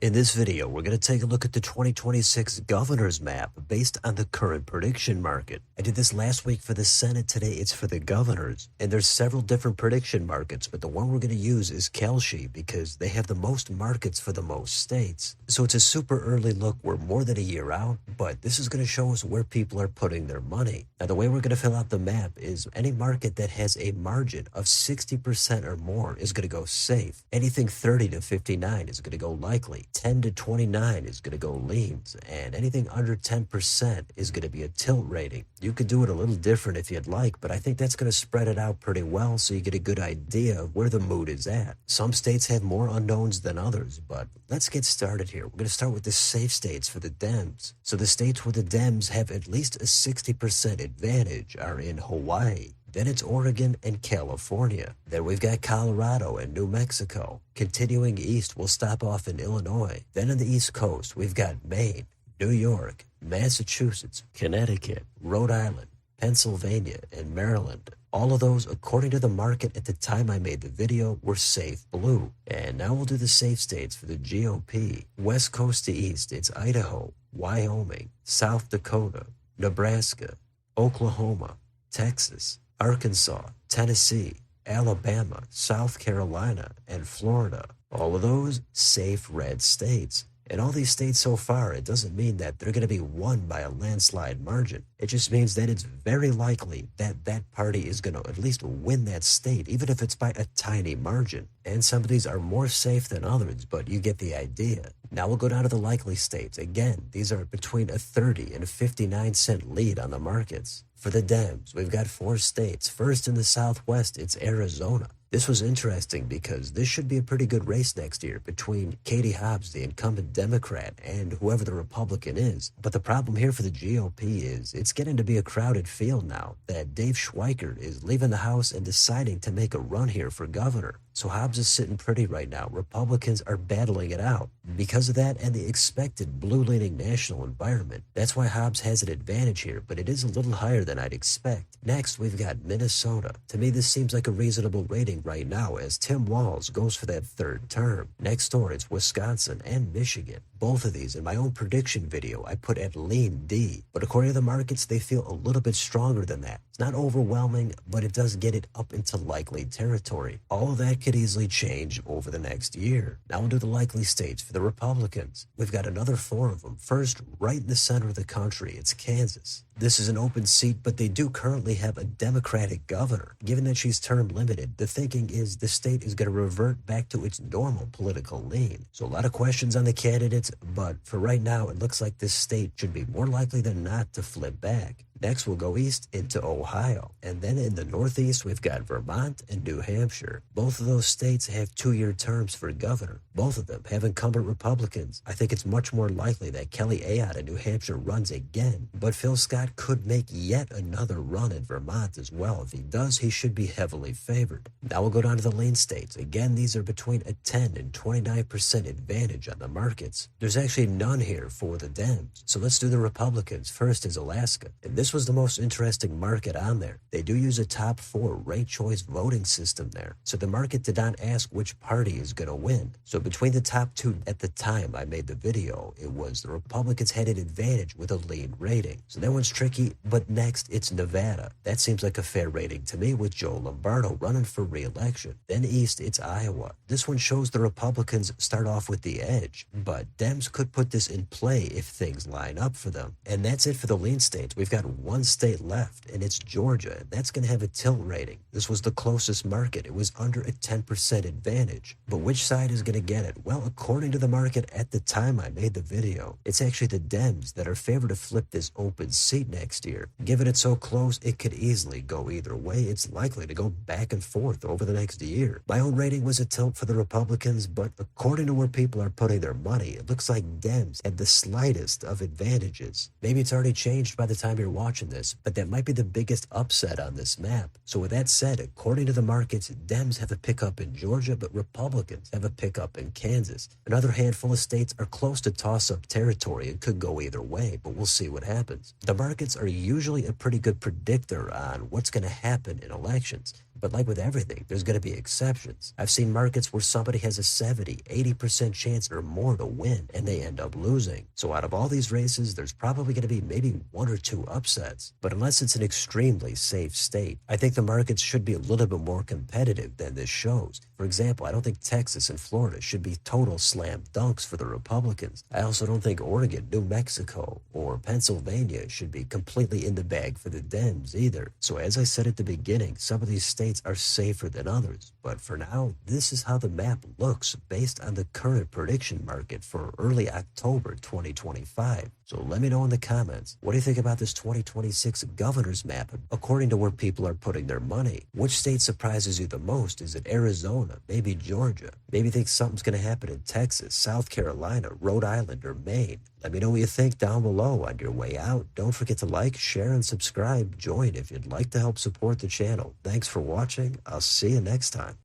In this video, we're going to take a look at the 2026 governor's map based on the current prediction market. I did this last week for the Senate. Today it's for the governors. And there's several different prediction markets, but the one we're going to use is Kalshi because they have the most markets for the most states. So it's a super early look. We're more than a year out, but this is going to show us where people are putting their money. Now, the way we're going to fill out the map is any market that has a margin of 60% or more is going to go safe. Anything 30 to 59 is going to go likely. 10 to 29 is going to go leans, and anything under 10% is going to be a tilt rating. You could do it a little different if you'd like, but I think that's going to spread it out pretty well so you get a good idea of where the mood is at. Some states have more unknowns than others, but let's get started here. We're going to start with the safe states for the Dems. So the states where the Dems have at least a 60% advantage are in Hawaii. Then it's Oregon and California. Then we've got Colorado and New Mexico. Continuing east, we'll stop off in Illinois. Then on the East Coast, we've got Maine, New York, Massachusetts, Connecticut, Rhode Island, Pennsylvania, and Maryland. All of those, according to the market at the time I made the video, were safe blue. And now we'll do the safe states for the GOP. West Coast to east, it's Idaho, Wyoming, South Dakota, Nebraska, Oklahoma, Texas, Arkansas, Tennessee, Alabama, South Carolina, and Florida. All of those safe red states. In all these states so far, it doesn't mean that they're going to be won by a landslide margin. It just means that it's very likely that that party is going to at least win that state, even if it's by a tiny margin. And some of these are more safe than others, but you get the idea. Now we'll go down to the likely states. Again, these are between a 30 and a 59-cent lead on the markets. For the Dems, we've got 4 states. First in the Southwest, it's Arizona. This was interesting because this should be a pretty good race next year between Katie Hobbs, the incumbent Democrat, and whoever the Republican is. But the problem here for the GOP is it's getting to be a crowded field now that Dave Schweikert is leaving the House and deciding to make a run here for governor. So Hobbs is sitting pretty right now. Republicans are battling it out. Because of that and the expected blue-leaning national environment, that's why Hobbs has an advantage here, but it is a little higher than I'd expect. Next, we've got Minnesota. To me, this seems like a reasonable rating right now as Tim Walz goes for that 3rd term. Next door, it's Wisconsin and Michigan. Both of these, in my own prediction video, I put at lean D. But according to the markets, they feel a little bit stronger than that. It's not overwhelming, but it does get it up into likely territory. All of that could easily change over the next year. Now we'll do the likely states for the Republicans. We've got another 4 of them. First, right in the center of the country, it's Kansas. This is an open seat, but they do currently have a Democratic governor. Given that she's term limited, the thinking is the state is going to revert back to its normal political lean. So a lot of questions on the candidates, but for right now, it looks like this state should be more likely than not to flip back. Next, we'll go east into Ohio. And then in the Northeast, we've got Vermont and New Hampshire. Both of those states have 2-year terms for governor. Both of them have incumbent Republicans. I think it's much more likely that Kelly Ayotte in New Hampshire runs again. But Phil Scott could make yet another run in Vermont as well. If he does, he should be heavily favored. Now we'll go down to the lean states. Again, these are between a 10 and 29% advantage on the markets. There's actually none here for the Dems. So let's do the Republicans. First is Alaska. And this was the most interesting market on there. They do use a top 4 ranked choice voting system there. So the market did not ask which party is going to win. So between the top 2 at the time I made the video, it was the Republicans had an advantage with a lean rating. So that one's tricky, but next it's Nevada. That seems like a fair rating to me with Joe Lombardo running for re-election. Then east, it's Iowa. This one shows the Republicans start off with the edge, but Dems could put this in play if things line up for them. And that's it for the lean states. We've got 1 state left, and it's Georgia, and that's going to have a tilt rating. This was the closest market. It was under a 10% advantage. But which side is going to get it? Well, according to the market at the time I made the video, it's actually the Dems that are favored to flip this open seat next year. Given it's so close, it could easily go either way. It's likely to go back and forth over the next year. My own rating was a tilt for the Republicans, but according to where people are putting their money, it looks like Dems had the slightest of advantages. Maybe it's already changed by the time you're watching this, but that might be the biggest upset on this map. So with that said, according to the markets, Dems have a pickup in Georgia, but Republicans have a pickup in Kansas. Another handful of states are close to toss-up territory and could go either way, but we'll see what happens. The markets are usually a pretty good predictor on what's going to happen in elections. But like with everything, there's going to be exceptions. I've seen markets where somebody has a 70, 80% chance or more to win, and they end up losing. So out of all these races, there's probably going to be maybe one or two upsets. But unless it's an extremely safe state, I think the markets should be a little bit more competitive than this shows. For example, I don't think Texas and Florida should be total slam dunks for the Republicans. I also don't think Oregon, New Mexico, or Pennsylvania should be completely in the bag for the Dems either. So as I said at the beginning, some of these states are safer than others. But for now, this is how the map looks based on the current prediction market for early October 2025. So let me know in the comments, what do you think about this 2026 governor's map according to where people are putting their money? Which state surprises you the most? Is it Arizona? Maybe Georgia? Maybe you think something's going to happen in Texas, South Carolina, Rhode Island, or Maine? Let me know what you think down below on your way out. Don't forget to like, share, and subscribe. Join if you'd like to help support the channel. Thanks for watching. I'll see you next time.